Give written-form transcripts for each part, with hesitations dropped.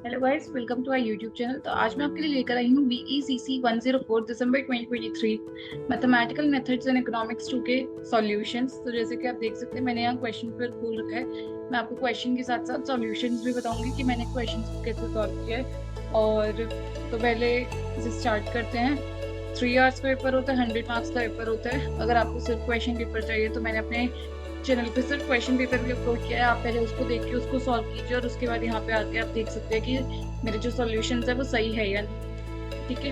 Hello guys, welcome to our YouTube channel. तो आज मैं आपके लिए लेकर आई हूँ BECC 104 December 2023 mathematical methods and economics 2 के सॉल्यूशंस। तो जैसे कि आप देख सकते हैं, मैंने यहाँ क्वेश्चन पेपर खोल रखा है। मैं आपको क्वेश्चन के साथ साथ सॉल्यूशंस भी बताऊंगी कि मैंने क्वेश्चन को कैसे सॉल्व किया है। और तो पहले इसे स्टार्ट करते हैं। 3 आवर्स का पेपर होता है, 100 मार्क्स का पेपर होता है। अगर आपको सिर्फ क्वेश्चन पेपर चाहिए तो मैंने अपने चैनल पे सिर्फ क्वेश्चन पेपर भी अपलोड किया है। आप पहले उसको देख के उसको सॉल्व कीजिए और उसके बाद यहाँ पे आके आप देख सकते हैं कि मेरे जो सॉल्यूशंस है वो सही है या नहीं। ठीक है,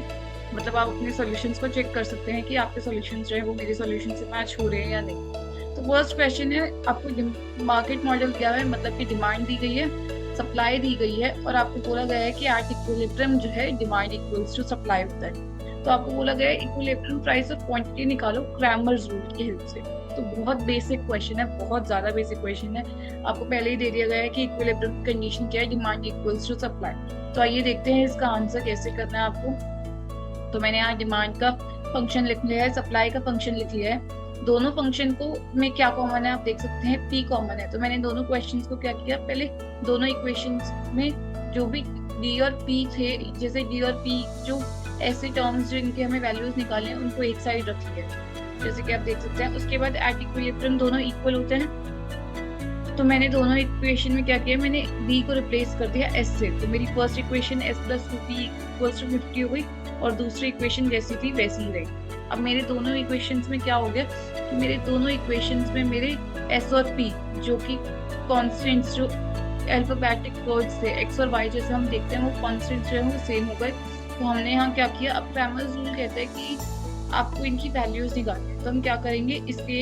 मतलब आप अपने सॉल्यूशंस को चेक कर सकते हैं कि आपके सॉल्यूशंस जो है वो मेरे सॉल्यूशन से मैच हो रहे हैं या नहीं। तो फर्स्ट क्वेश्चन है, आपको मार्केट मॉडल क्या है, मतलब कि डिमांड दी गई है, सप्लाई दी गई है और आपको बोला गया है कि एट इक्विलिब्रियम जो है डिमांड इक्वल्स टू सप्लाई होता है। तो आपको बोला गया है इक्विलिब्रियम प्राइस ऑफ क्वांटिटी निकालो क्रैमर्स रूल की हेल्प से। तो बहुत बेसिक क्वेश्चन है, बहुत ज्यादा बेसिक क्वेश्चन है। आपको पहले ही दे दिया गया है कि इक्विलिब्रियम कंडीशन क्या है, डिमांड इक्वल्स टू सप्लाई। तो आइए देखते हैं इसका आंसर कैसे करना है आपको। तो मैंने यहाँ डिमांड का फंक्शन लिख लिया है, सप्लाई का फंक्शन लिख लिया है। दोनों फंक्शन को में क्या कॉमन है आप देख सकते हैं, P कॉमन है। तो मैंने दोनों क्वेश्चंस को क्या किया, पहले दोनों इक्वेशंस में जो भी D और P थे, जैसे D और P जो ऐसे टर्म्स जिनके हमें वैल्यूज निकालने हैं उनको एक साइड रख लिया, जैसे कि आप देख सकते हैं। उसके बाद एट इक्विलिब्रियम दोनों इक्वल होते हैं। तो मैंने दोनों इक्वेशन में क्या किया, मैंने b को रिप्लेस कर दिया s से। तो मेरी फर्स्ट इक्वेशन s + 2p = 50 हो गई और दूसरी इक्वेशन जैसी थी वैसी ही रही। अब मेरे दोनों इक्वेशंस में क्या हो गया कि मेरे दोनों इक्वेशंस में मेरे s और p जो कि कॉन्स्टेंट्स जो अल्फाबेटिक वर्ड्स थे x और y जैसे हम देखते हैं वो कॉन्स्टेंट्स जो है वो सेम हो गए। तो हमने यहाँ क्या किया, अब क्रैमर्स रूल कहता है कि आपको इनकी वैल्यूज निकालनी है। तो हम क्या करेंगे, इसकी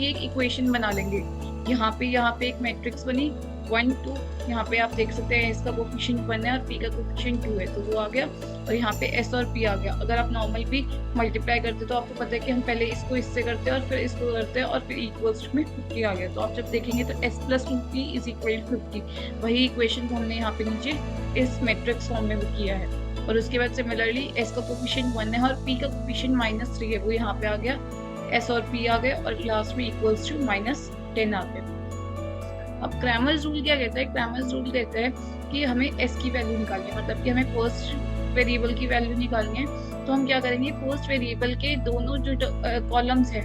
एक इक्वेशन बना लेंगे। यहाँ पे एक मैट्रिक्स बनी 1 2। यहाँ पे आप देख सकते हैं इसका कोफिशिएंट 1 है और p का कोफिशिएंट 2 है, तो वो आ गया। और यहाँ पे s और p आ गया। अगर आप नॉर्मल भी मल्टीप्लाई करते तो आपको पता है कि हम पहले इसको इससे करते हैं और फिर इसको करते हैं और फिर इक्वल्स में 50 आ गया। तो आप जब देखेंगे तो s + 2p = 50। वही इक्वेशन को हमने यहाँ पे नीचे इस मैट्रिक्स फॉर्म में किया है। और उसके बाद सिमिलरली s का कोफिशिएंट 1 है और p का कोफिशिएंट -3 है, वो यहाँ पे आ गया। s और p आ गए और लास्ट में इक्वल्स टू -10 आ गया। अब क्रैमर्स रूल क्या कहता है, क्रैमर्स रूल कहता है कि हमें s की वैल्यू निकालनी है, मतलब कि हमें फर्स्ट वेरिएबल की वैल्यू निकालनी है। तो हम क्या करेंगे, फर्स्ट वेरिएबल के दोनों जो कॉलम्स है,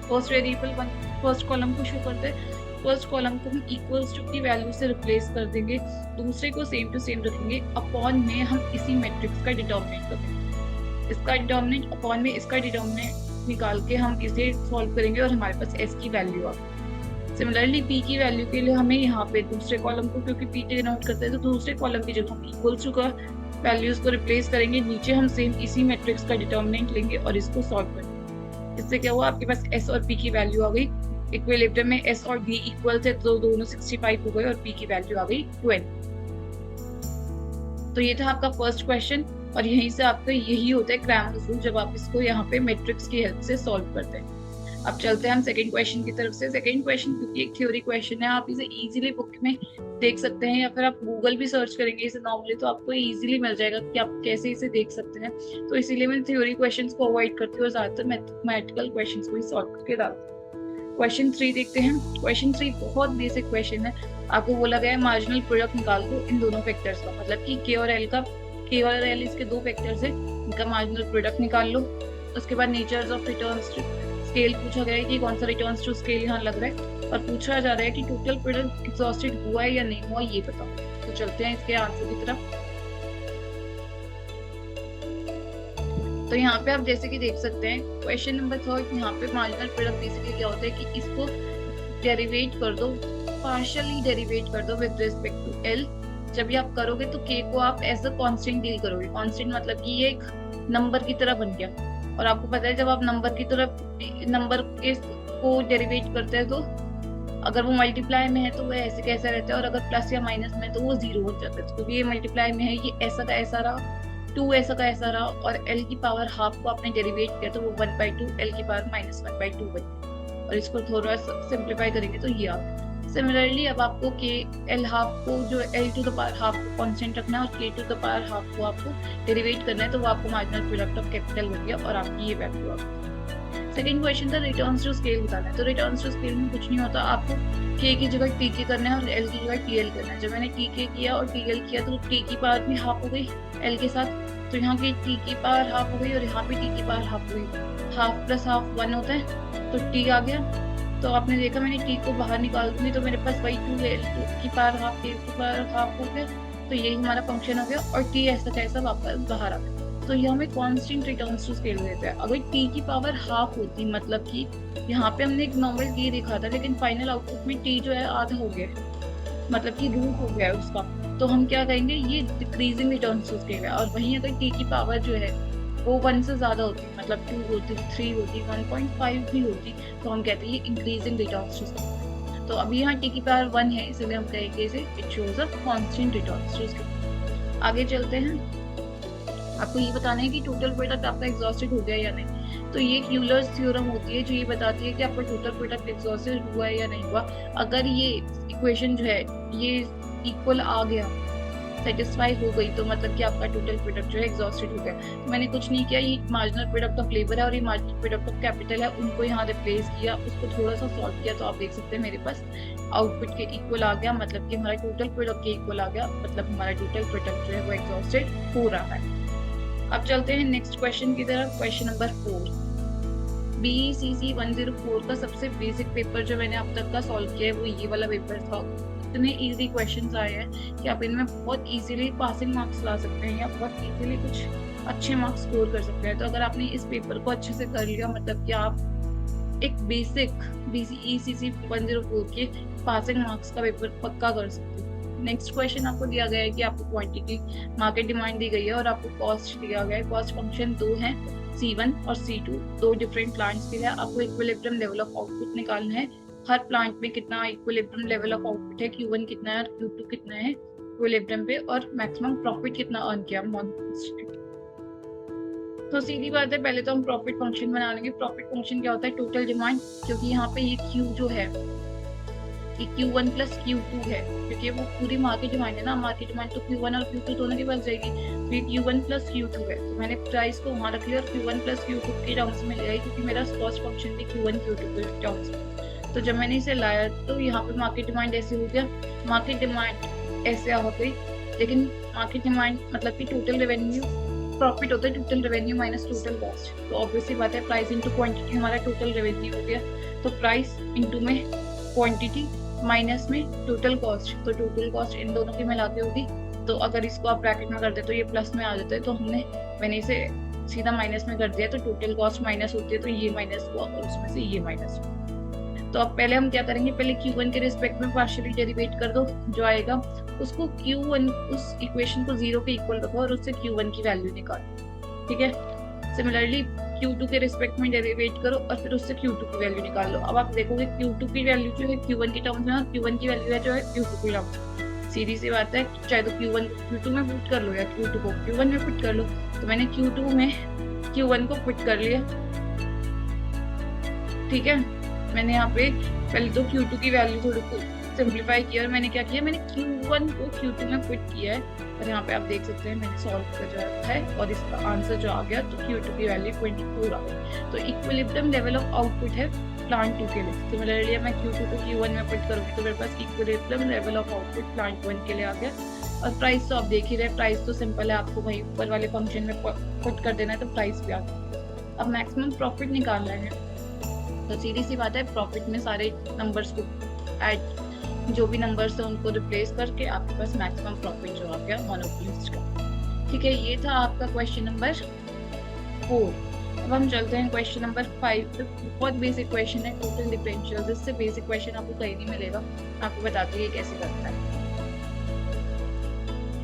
फर्स्ट कॉलम को शो करते हैं, फर्स्ट कॉलम को हम इक्वल्स टू की वैल्यू से रिप्लेस कर देंगे, दूसरे को सेम टू सेम रखेंगे। अपॉन में हम इसी मैट्रिक्स का डिटर्मिनेंट करेंगे, इसका डिटर्मिनेंट अपॉन में इसका डिटर्मिनेंट निकाल के हम इसे सॉल्व करेंगे और हमारे पास s की वैल्यू आ गई। सिमिलरली p की वैल्यू के लिए हमें यहाँ पे दूसरे कॉलम को, क्योंकि p डिनोट करते हैं, तो दूसरे कॉलम की जगह हम इक्वल्स टू का वैल्यूज को रिप्लेस करेंगे। नीचे हम सेम इसी मैट्रिक्स का डिटर्मिनेंट लेंगे और इसको सॉल्व करेंगे। इससे क्या हुआ, आपके पास s और p की वैल्यू आ गई। इक्विलिब्रियम में s और b इक्वल थे तो दोनों 65 हो गए और p की वैल्यू आ गई 20। तो ये था आपका फर्स्ट क्वेश्चन और यहीं से आपका यही होता है क्रैमर्स रूल, जब आप इसको यहाँ पे मैट्रिक्स की हेल्प से सॉल्व करते हैं। अब चलते हैं हम सेकंड क्वेश्चन की तरफ से। सेकंड क्वेश्चन क्योंकि एक थ्योरी क्वेश्चन है, आप इसे इजीली बुक में देख सकते हैं या फिर आप गूगल भी सर्च करेंगे इसे नॉर्मली तो आपको इजीली मिल जाएगा कि आप कैसे इसे देख सकते हैं। तो इसीलिए मैं थ्योरी क्वेश्चंस को अवॉइड करती हूँ और ज्यादातर मैथमेटिकल क्वेश्चंस को ही सॉल्व करके डालती हूँ। क्वेश्चन 3 देखते हैं। क्वेश्चन 3 बहुत बेसिक क्वेश्चन है। आपको बोला गया है मार्जिनल प्रोडक्ट निकाल दो इन दोनों फैक्टर्स का, मतलब कि k और l इसके दो फैक्टर्स है, इनका मार्जिनल प्रोडक्ट निकाल लो। उसके बाद natures of returns to scale पूछा गया है कि कौन सा रिटर्न्स टू स्केल यहाँ लग रहा है और पूछा जा रहा है कि टोटल प्रोडक्ट एग्जॉस्टेड हुआ है या नहीं हुआ, ये बताओ। तो चलते हैं इसके आंसर की तरफ। तो यहाँ पे आप जैसे कि देख सकते हैं क्वेश्चन नंबर 3, यहाँ पे मार्जिनल प्रोडक्ट बेसिकली क्या होता है कि इसको डेरिवेट कर दो, पार्शियली डेरिवेट कर दो विद रिस्पेक्ट टू एल। जब भी आप करोगे तो k को आप एज अ कांस्टेंट डील करोगे। कांस्टेंट मतलब कि ये एक नंबर की तरह बन गया और आपको पता है जब आप नंबर की तरफ नंबर को डेरिवेट करते हैं तो अगर वो मल्टीप्लाई में है तो वो ऐसे कैसा रहता है और अगर प्लस या माइनस में तो वो 0 हो जाता है। क्योंकि ये मल्टीप्लाई में है, ये ऐसा का ऐसा रहा, 2 ऐसा का ऐसा रहा और l की पावर हाफ को आपने डेरिवेट किया तो वो 1/2 l की पावर -1/2 बनी और इसको थोड़ा सिंप्लीफाई करेंगे तो ये आ गया। सिमिलरली अब आपको k l हाफ को जो l to the power half को कांस्टेंट रखना है और k to the power half को आपको डेरिवेट करना है, तो वो आपको मार्जिनल प्रोडक्ट ऑफ कैपिटल हो गया और आपकी ये वैल्यू आ गई। सेकंड क्वेश्चन था रिटर्न्स टू स्केल बताना है। तो रिटर्न्स टू स्केल में कुछ नहीं होता, आपको के की जगह टी के करना है और एल की जगह टी एल करना है। जब मैंने टी के किया और टी एल किया तो टी की पावर भी हाफ हो गई एल के साथ, तो यहाँ की टी की पावर हाफ हो गई और यहाँ पे टी की पावर हाफ हो गई। हाफ प्लस हाफ 1 होता है, तो टी आ गया। तो आपने देखा मैंने टी को बाहर निकाल दूंगी तो मेरे पास वही 2 एल की पावर हाफ टी की पावर हाफ हो गया। तो यही हमारा फंक्शन हो गया और टी ऐसा कैसा वापस बाहर आ गया। तो ये हमें कांस्टेंट रिटर्न्स टू स्केल देता है। अगर टी की पावर हाफ होती, मतलब कि यहाँ पे हमने एक नॉर्मल टी दिखा था लेकिन फाइनल आउटपुट में टी जो है आधा हो गया, मतलब कि रूट हो गया है उसका, तो हम क्या कहेंगे ये डिक्रीजिंग रिटर्न्स टू स्केल है। और वहीं अगर टी की पावर जो है वो 1 से ज्यादा होती, मतलब 2 होती, 3 होती, 1.5 भी होती, तो हम कहते हैं ये इंक्रीजिंग रिटर्न्स टू स्केल। तो अभी यहाँ टी की पावर 1 है, इसलिए हम कहेंगे इसे it shows a constant returns to scale. आगे चलते हैं। आपको ये बताना है कि टोटल प्रोडक्ट आपका एग्जॉस्टेड हो गया या नहीं। तो ये यूलर्स थ्योरम होती है जो ये बताती है कि आपका टोटल प्रोडक्ट एग्जॉस्टेड हुआ है या नहीं हुआ। अगर ये इक्वेशन जो है ये इक्वल आ गया, सेटिस्फाई हो गई, तो मतलब कि आपका टोटल प्रोडक्ट जो है एग्जॉस्टेड हो गया। तो मैंने कुछ नहीं किया, ये मार्जिनल प्रोडक्ट ऑफ लेबर है और ये मार्जिनल प्रोडक्ट ऑफ कैपिटल है, उनको यहाँ रिप्लेस किया, उसको थोड़ा सा सॉल्व किया, तो आप देख सकते हैं मेरे पास आउटपुट के इक्वल आ गया, मतलब कि हमारा टोटल प्रोडक्ट के इक्वल आ गया, मतलब हमारा टोटल प्रोडक्ट जो है वो एग्जॉस्टेड हो रहा है। अब चलते हैं नेक्स्ट क्वेश्चन की तरफ। क्वेश्चन नंबर 4, BECC 104 का सबसे बेसिक पेपर जो मैंने अब तक का सॉल्व किया है वो ये वाला पेपर था। इतने इजी क्वेश्चंस आए हैं कि आप इनमें बहुत इजीली पासिंग मार्क्स ला सकते हैं या बहुत इजीली कुछ अच्छे मार्क्स स्कोर कर सकते हैं। तो अगर आपने इस पेपर को अच्छे से कर लिया, मतलब कि आप एक बेसिक BECC 104 के पासिंग मार्क्स का पेपर पक्का कर सकते हैं। नेक्स्ट क्वेश्चन आपको दिया गया है कि आपको क्वांटिटी मार्केट डिमांड दी गई है और आपको कॉस्ट दिया गया है। कॉस्ट फंक्शन 2 है, C1 और C2, 2 डिफरेंट प्लांट्स के लिए। आपको इक्विलिब्रियम लेवल ऑफ आउटपुट निकालना है। हर प्लांट में कितना इक्विलिब्रियम लेवल ऑफ आउटपुट है, Q1 कितना है और Q2 कितना है इक्विलिब्रियम पे, और मैक्सिमम प्रॉफिट कितना अर्न किया मॉन्थ। तो सीधी बात है, पहले तो हम प्रॉफिट फंक्शन बना लेंगे। प्रॉफिट फंक्शन क्या होता है, टोटल डिमांड, क्योंकि यहाँ पे ये Q जो है ये Q1 प्लस Q2 है, क्योंकि वो पूरी मार्केट डिमांड है ना। मार्केट डिमांड तो Q1 और Q2 दोनों के पास जाएगी, तो ये Q1 प्लस Q2 है। तो मैंने प्राइस को वहाँ रख लिया और Q1 प्लस Q2 के टर्म्स में ले आई, क्योंकि मेरा कॉस्ट फंक्शन भी Q1 Q2 के टर्म्स में। तो जब मैंने इसे लाया तो यहाँ पे मार्केट डिमांड ऐसे हो गया, मार्केट डिमांड ऐसे हो गई, लेकिन मार्केट डिमांड मतलब कि टोटल रेवेन्यू प्रॉफिट होता है total revenue minus total cost. तो ऑब्वियसली बात है प्राइस इंटू क्वांटिटी हमारा टोटल रेवेन्यू हो गया। तो प्राइस इंटू में क्वांटिटी माइनस में टोटल कॉस्ट, तो टोटल कॉस्ट इन दोनों की मिला के होगी। तो अगर इसको आप ब्रैकेट में कर दे तो ये प्लस में आ जाता है, तो मैंने इसे सीधा माइनस में कर दिया, तो टोटल कॉस्ट माइनस होती है, तो ये माइनस हुआ और उसमें से ये माइनस हुआ। तो अब पहले हम क्या करेंगे, पहले Q1 के रिस्पेक्ट में पार्शियली डेरिवेट कर दो, जो आएगा उसको Q1 उस इक्वेशन को 0 के इक्वल रखो और उससे Q1 की वैल्यू निकालो, ठीक है। सिमिलरली Q2 के रिस्पेक्ट में डेरिवेट करो और फिर उससे Q2 की वैल्यू निकाल लो। अब आप देखोगे Q2 की वैल्यू जो है Q1 की टर्म्स में और Q1 की वैल्यू है जो है Q2 की टर्म्स में। सीधी सी बात है, चाहे तो Q1 Q2 में पुट कर लो या Q2 को Q1 में पुट कर लो। तो मैंने Q2 में Q1 को पुट कर लिया, ठीक है। मैंने यहाँ पे पहले तो Q2 की वैल्यू थोड़ी सिंप्लीफाई किया और मैंने क्या किया, मैंने Q1 को Q2 में पुट किया है और यहाँ पे आप देख सकते हैं मैंने सॉल्व कर है और इसका आंसर जो आ गया तो Q2 की वैल्यू 24 आ गई। तो इक्विलिब्रियम लेवल ऑफ आउटपुट है प्लांट 2 के लिए। सिमिलरली मैं Q2 को Q1 में पुट करूँगी तो मेरे पास equilibrium level of output plant 1 के लिए आ गया। और प्राइस तो आप देख ही रहे, प्राइस तो सिंपल है, आपको भाई ऊपर वाले फंक्शन में पुट कर देना है तो प्राइस भी आ गया। अब मैक्सिमम प्रॉफिट निकालना है, तो सीधी सी बात है प्रॉफिट में सारे नंबर्स को ऐड, जो भी नंबर्स है उनको रिप्लेस करके आपके पास मैक्सिमम प्रॉफिट जो आ गया मोनोपोलिस्ट का, ठीक है। ये था आपका क्वेश्चन नंबर 4। अब हम चलते हैं क्वेश्चन नंबर 5। बहुत बेसिक क्वेश्चन है, टोटल डिफरेंशियल। इससे बेसिक क्वेश्चन आपको कहीं नहीं मिलेगा, आपको बताते हैं कैसे करता है।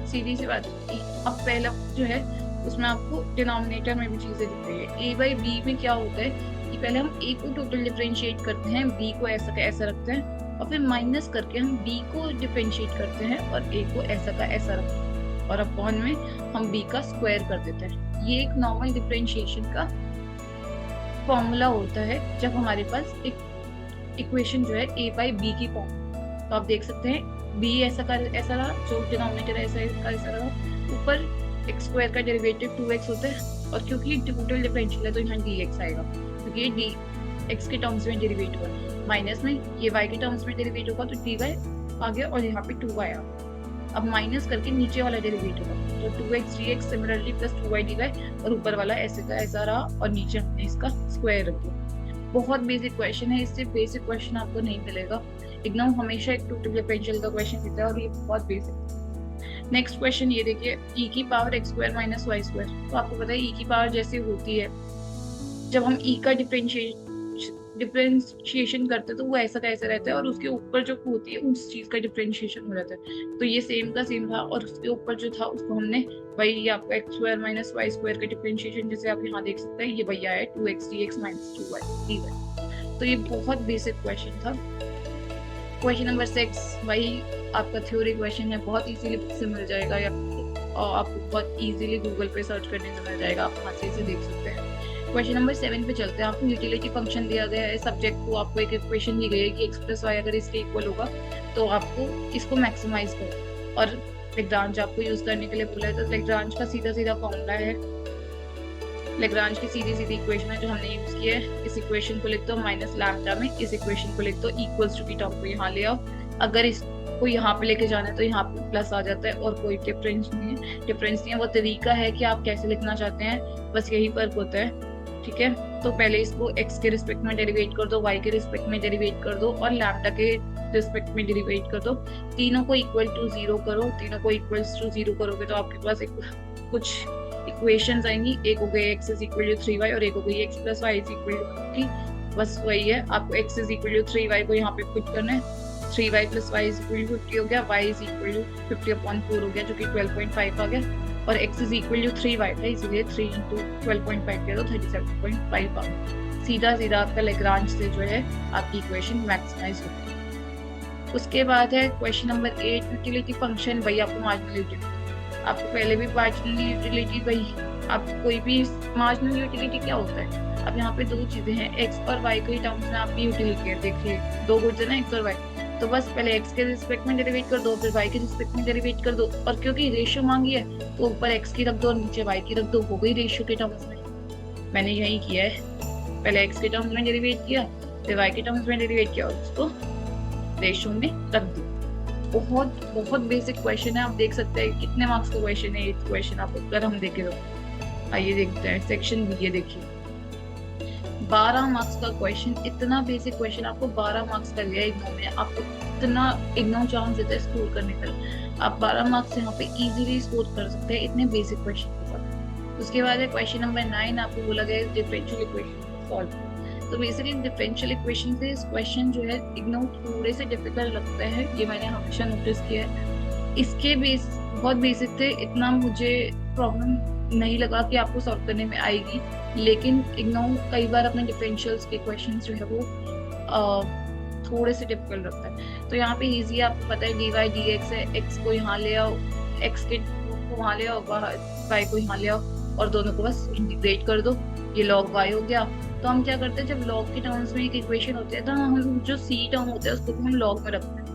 सीधी सी बात, अब पहला जो है उसमें आपको डिनोमिनेटर में भी चीजें दिख रही है। A बाई B में क्या होता है कि पहले हम A को टोटल डिफरेंशिएट करते हैं, B को ऐसा का ऐसा रखते हैं और फिर माइनस करके हम B को डिफरेंशिएट करते हैं और A को ऐसा का ऐसा रखते हैं और अपॉन में हम B का स्क्वायर कर देते हैं। ये एक नॉर्मल डिफरेंशिएशन का फॉर्मूला होता है जब हमारे पास एक इक्वेशन जो है A बाई B की फॉर्म। तो आप देख सकते हैं B ऐसा का ऐसा रहा, जो डिनोमिनेटर ऐसा का ऐसा रहा, ऊपर x स्क्वायर का डेरिवेटिव 2x होता है और क्योंकि टोटल डिफरेंशियल है तो यहाँ dx आएगा, क्योंकि ये डी एक्स के टर्म्स में डेरिवेट हुआ, माइनस में ये वाई के टर्म्स में डेरिवेट होगा तो डी वाई आ गया और यहाँ पे 2y आ गया। अब माइनस करके नीचे वाला डेरिवेट होगा तो 2x dx similarly plus 2y dy और ऊपर वाला ऐसे का ऐसा रहा और नीचे हमने इसका स्क्वायर रख दिया। बहुत बेसिक क्वेश्चन है, इससे बेसिक क्वेश्चन आपको नहीं मिलेगा। इग्नोर हमेशा एक टोटल डिफरेंशियल का क्वेश्चन देता है और ये बहुत बेसिक। नेक्स्ट क्वेश्चन ये देखिए, e की power x square minus y square. तो आपको पता है e की पावर जैसे होती है जब हम e का डिफरेंशिएशन करते हैं तो वो ऐसा कैसा रहता है और उसके ऊपर जो होती है उस चीज का डिफरेंशिएशन हो जाता है। तो ये सेम का सेम था और उसके ऊपर जो था उसको हमने वही आपका x square minus y square का डिफरेंशिएशन, जैसे आप यहाँ देख सकते हैं ये भैया है 2x dx minus 2y dy। तो ये बहुत बेसिक क्वेश्चन था। क्वेश्चन नंबर 6 वही आपका थ्योरी क्वेश्चन है, बहुत इजीली से मिल जाएगा या और आपको बहुत इजीली गूगल पे सर्च करने से मिल जाएगा, आप वहाँ से इसे देख सकते हैं। क्वेश्चन नंबर 7 पे चलते हैं। आपको यूटिलिटी फंक्शन दिया गया है, सब्जेक्ट को आपको एक इक्वेशन दी गई है कि x प्लस वाई अगर इसके इक्वल होगा तो आपको इसको मैक्सिमाइज करो और लैग्रांज आपको यूज करने के लिए बोला है। तो लैग्रांज का सीधा सीधा फॉर्मूला है, लैग्रांज की सीधी सीधी इक्वेशन है जो हमने यूज की है। इस इक्वेशन को लिख दो माइनस लैम्डा में, इस इक्वेशन को लिख दो इक्वल्स टू की टर्म को यहाँ ले आओ। अगर इसको यहाँ पे लेके जाना है तो यहाँ पे प्लस आ जाता है और कोई डिफरेंस नहीं है। वो तरीका है कि आप कैसे लिखना चाहते हैं, बस यही फर्क होता है। ठीक है, तो पहले इसको x के रिस्पेक्ट में डेरिवेट कर दो, y के रिस्पेक्ट में डेरिवेट कर दो और लैम्डा के रिस्पेक्ट में डेरिवेट कर दो। तीनों को इक्वल टू 0 करो, तीनों को इक्वल्स टू 0 करोगे तो आपके पास कुछ इक्वेशंस आएंगी। एक हो गई x is equal to 3y और एक हो गई x plus y is equal to 50। बस वही है, आपको x is equal to 3y को यहाँ पे पुट करना है। 3y plus y is equal to 50 हो गया, y इज इक्वल टू 50/4 हो गया जो कि 12.5 आ गया और x is equal to 3y था, इसलिए 3 into 12.5 किया तो 37.5 आ गया। सीधा सीधा आपका लैग्रांज से जो है आपकी इक्वेशन मैक्सिमाइज होती है। उसके बाद है क्वेश्चन नंबर 8, यूटिलिटी फंक्शन। भाई आपको मार्जिनल यूटिलिटी, आपको पहले भी मार्जिनल यूटिलिटी, भाई आप कोई भी मार्जिनल यूटिलिटी क्या होता है। अब यहाँ पे दो चीजें हैं, x और y के टर्म्स में आपकी यूटिलिटी है। देखिए दो गुड्स है ना, x और y, तो बस पहले x के रिस्पेक्ट में डेरिवेट कर दो, फिर y के रिस्पेक्ट में डेरिवेट कर दो और क्योंकि रेशियो मांगी है तो ऊपर x की रख दो और नीचे y की रख दो, हो गई रेशियो के टर्म्स में। मैंने यही किया है, पहले x के टर्म्स में डेरिवेट किया फिर y के टर्म्स में डेरिवेट किया और उसको रेशियो में रख दो। बहुत बहुत बेसिक क्वेश्चन है, आप देख सकते हैं कितने मार्क्स का क्वेश्चन है ये क्वेश्चन। आप अगर हम देखें तो आइए देखते हैं सेक्शन बी, ये देखिए 12 मार्क्स का क्वेश्चन। इतना बेसिक क्वेश्चन आपको 12 मार्क्स का लिया इग्नोर में, आपको इतना इग्नोर चांस देता है स्कोर करने का। आप 12 मार्क्स यहाँ पे इजीली स्कोर कर सकते हैं इतने बेसिक क्वेश्चन के साथ। उसके बाद है क्वेश्चन नंबर 9, आपको बोला गया है डिफरेंशियल इक्वेशन सॉल्व। तो बेसिकली डिफरेंशियल इक्वेशन से इस क्वेश्चन जो है इग्नोर थोड़े से डिफिकल्ट लगता है, ये मैंने हमेशा नोटिस किया है। इसके बेस बहुत बेसिक थे, इतना मुझे प्रॉब्लम नहीं लगा कि आपको सॉल्व करने में आएगी, लेकिन इग्नोर कई बार अपने डिफरेंशियल्स के क्वेश्चंस जो है वो थोड़े से डिफिकल्ट रखता है। तो यहाँ पे इजी आपको पता है dy dx है, x को यहाँ ले आओ, x के को वहाँ ले आओ, y को यहाँ ले आओ और दोनों को बस इंटीग्रेट कर दो, ये log y हो गया। तो हम क्या करते हैं, जब log के टर्म्स में एक इक्वेशन होती है तो हम जो c टर्म होता है उसको भी हम log में रखते हैं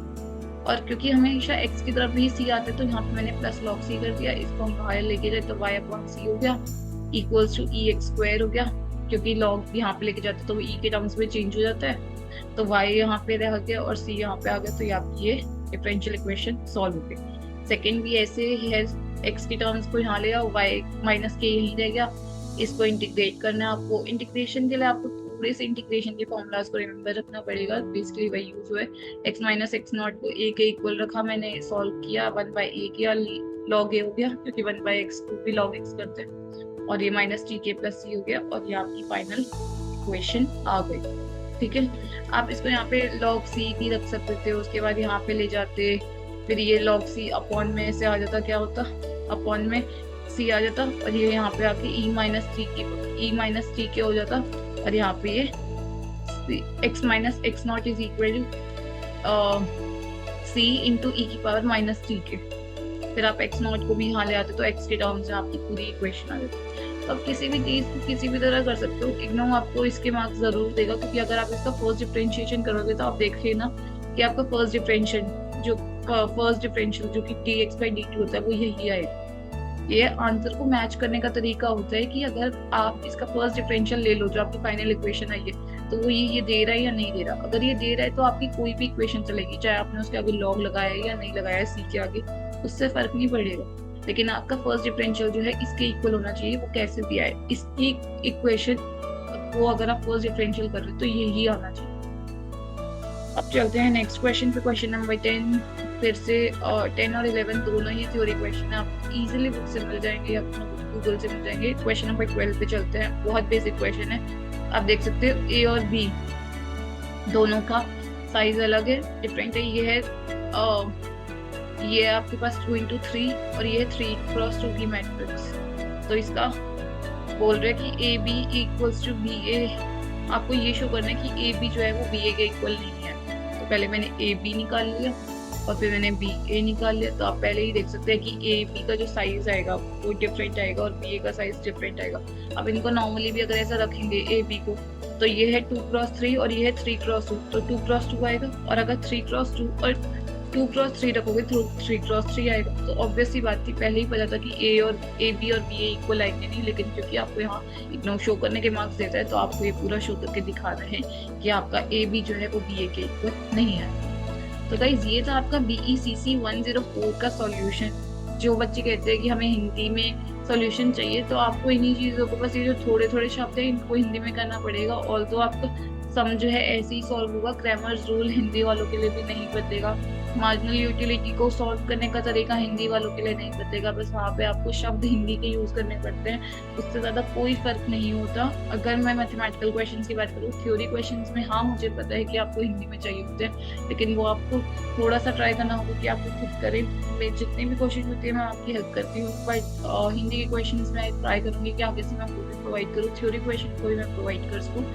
और क्योंकि हमेशा x की तरफ भी c आते हैं तो यहाँ पे मैंने प्लस log c कर दिया। इसको हम बाहर लेके जाए तो y/c हो गया इक्वल्स टू ex स्क्वायर हो गया, क्योंकि log यहाँ पे लेके जाते तो वो e के टर्म्स में चेंज हो जाता है तो y यहाँ पे रह गया और c यहाँ पे आ गया। तो ये आपकी ये डिफरेंशियल इक्वेशन सॉल्व हो गई। सेकंड भी ऐसे ही है, x के टर्म्स को यहाँ ले आओ, y माइनस के यही रह गया, इसको इंटीग्रेट करना है आपको। इंटीग्रेशन के लिए आपको थोड़े से इंटीग्रेशन के फॉर्मूलाज को रिमेंबर रखना पड़ेगा, बेसिकली वही यूज हुआ है। x माइनस एक्स नॉट को a के इक्वल रखा मैंने, सॉल्व किया 1/a किया, log a हो गया क्योंकि 1/x को भी log x करते हैं और ये माइनस टी के प्लस सी हो गया और ये आपकी फाइनल इक्वेशन आ गई। ठीक है, आप इसको यहाँ पे log c भी रख सकते थे, उसके बाद यहाँ पे ले जाते, फिर ये log c अपॉन में से आ जाता, क्या होता अपॉन में c आ जाता और ये यहाँ पे आके e माइनस टी के हो जाता और यहाँ पे ये x minus x not is equal to c into e की पावर माइनस टी के। फिर आप x नॉट को भी यहाँ ले आते तो x के टर्म्स में आपकी पूरी इक्वेशन आ जाती। तो आप किसी भी चीज को किसी भी तरह कर सकते हो। इग्नोर आपको इसके मार्क्स जरूर देगा क्योंकि अगर आप इसका फर्स्ट डिफरेंशिएशन करोगे तो आप देखिए ना कि आपका फर्स्ट डिफरेंशियल जो कि dx/dt होता है वो यही आएगा। ये आंसर को मैच करने का तरीका होता है कि अगर आप इसका फर्स्ट डिफरेंशियल ले लो जो आपकी फाइनल इक्वेशन आई है, तो वो ये दे रहा है या नहीं दे रहा। अगर ये दे रहा है तो आपकी कोई भी इक्वेशन चलेगी, चाहे आपने उसके आगे लॉग लगाया है या नहीं लगाया सी के आगे, उससे फर्क नहीं पड़ेगा। लेकिन आपका फर्स्ट डिफरेंशियल जो है इसके इक्वल होना चाहिए, वो कैसे दिया है इसकी इक्वेशन को अगर आप फर्स्ट डिफरेंशियल कर रहे हो तो यही आना चाहिए। अब चलते हैं नेक्स्ट क्वेश्चन पे, क्वेश्चन नंबर 10। फिर से 10 और 11 दोनों ही थ्योरी क्वेश्चन है, आप इजीली बुक से मिल जाएंगे या गूगल से मिल जाएंगे। क्वेश्चन नंबर 12 पे चलते हैं, बहुत बेसिक क्वेश्चन है। आप देख सकते हो ए और बी दोनों का साइज अलग है, डिफरेंट है। ये आपके पास 2x3 और ये 3x2 की मैट्रिक्स। तो इसका बोल रहे हैं कि A B equals to B A. आपको ये शो करना है कि ए बी जो है वो बी ए के इक्वल नहीं है। तो पहले मैंने ए बी निकाल लिया और फिर मैंने बी ए निकाल लिया। तो आप पहले ही देख सकते हैं कि ए बी का जो साइज आएगा वो डिफरेंट आएगा और बी ए का साइज डिफरेंट आएगा। अब इनको नॉर्मली भी अगर ऐसा रखेंगे ए बी को, तो ये है 2x3 और ये है 3x2, तो 2x2 आएगा। और अगर 3x2 और 2x3 रखोगे तो 3x3 आएगा। तो ऑब्वियसली बात थी, पहले ही पता था कि ए बी और बी ए इक्वल आएंगे नहीं, लेकिन क्योंकि आपको यहाँ इग्नोर शो करने के मार्क्स देता है तो आपको ये पूरा शो करके दिखाना है कि आपका ए बी जो है वो बी ए के इक्वल नहीं है। तो गाइस ये था आपका BECC 104 का सॉल्यूशन। जो बच्चे कहते हैं कि हमें हिंदी में सॉल्यूशन चाहिए, तो आपको इन्हीं चीज़ों को, बस ये जो थोड़े थोड़े शब्द है इनको हिंदी में करना पड़ेगा। और तो आपका सम जो है ऐसे ही सॉल्व होगा, ग्रामर्स रूल हिंदी वालों के लिए भी नहीं बदलेगा, मार्जिनल यूटिलिटी को सॉल्व करने का तरीका हिंदी वालों के लिए नहीं बदलेगा, बस वहाँ पे आपको शब्द हिंदी के यूज करने पड़ते हैं, उससे ज़्यादा कोई फर्क नहीं होता। अगर मैं मैथमेटिकल क्वेश्चंस की बात करूँ, थ्योरी क्वेश्चंस में हाँ मुझे पता है कि आपको हिंदी में चाहिए होते हैं, लेकिन वो आपको थोड़ा सा ट्राई करना होगा कि आपको खुद करें। मैं जितनी भी कोशिश होती है मैं आपकी हेल्प करती हूँ, बट हिंदी के क्वेश्चन में ट्राई करूँगी कि आगे से मैं आपको भी प्रोवाइड करूँ, थ्योरी क्वेश्चन को भी मैं प्रोवाइड कर सकूँ,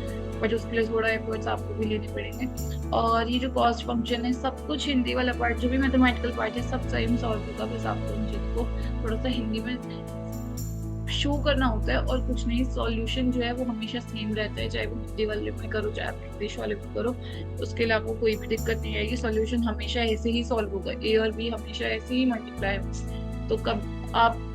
बट उसके लिए थोड़ा एफर्ट्स आपको भी लेने पड़ेंगे। और ये जो कॉस्ट फंक्शन है, सब कुछ हिंदी वाला पार्ट जो भी मैथमेटिकल पार्ट है सब सही सॉल्व होगा, बस आपको उन चीज़ को थोड़ा सा हिंदी में शो करना होता है और कुछ नहीं। सॉल्यूशन जो है वो हमेशा सेम रहता है, चाहे वो हिंदी वाले में करो चाहे आप इंग्लिश वाले में करो, उसके अलावा कोई भी दिक्कत नहीं आएगी। सॉल्यूशन हमेशा ऐसे ही सॉल्व होगा, ए और बी हमेशा ऐसे ही मल्टीप्लाई होगा। तो कब आप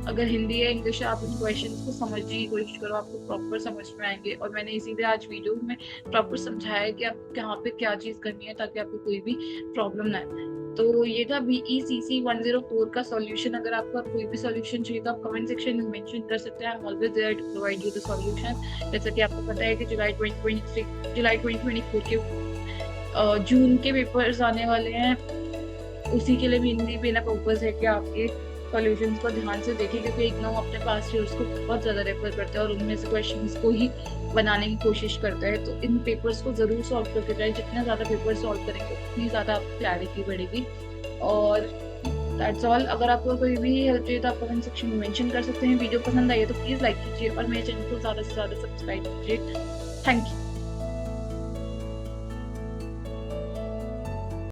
अगर हिंदी या इंग्लिश आप इन क्वेश्चंस को समझने की कोशिश करो, आपको प्रॉपर समझ में आएंगे। और मैंने इसीलिए आज वीडियो में प्रॉपर समझाया है कि आप कहाँ पे क्या चीज़ करनी है ताकि आपको कोई भी प्रॉब्लम ना आए। तो ये था BECC 104 का सॉल्यूशन। अगर आपका कोई भी सॉल्यूशन चाहिए तो आप कमेंट सेक्शन में मेंशन कर सकते हैं, I am always there to provide you the solution. जैसा कि आपको पता है कि जुलाई 2024 के जून के पेपर्स आने वाले हैं, उसी के लिए भी हिंदी बिना पर्पज है कि आपके सॉल्यूशंस को ध्यान से देखें, क्योंकि इग्नोर अपने पास ईयर्स को बहुत ज़्यादा रेफर करता है और उनमें से क्वेश्चंस को ही बनाने की कोशिश करता है। तो इन पेपर्स को ज़रूर सॉल्व करके जाए, जितने ज़्यादा पेपर सॉल्व करेंगे उतनी ज़्यादा आपको क्लैरिटी बढ़ेगी। और दैट्स ऑल। अगर आपको कोई भी हेल्प चाहिए तो आप कमेंट सेक्शन में मेंशन कर सकते हैं। वीडियो पसंद आई है तो प्लीज़ लाइक कीजिए और मेरे चैनल को ज़्यादा से ज़्यादा सब्सक्राइब कीजिए। Thank you.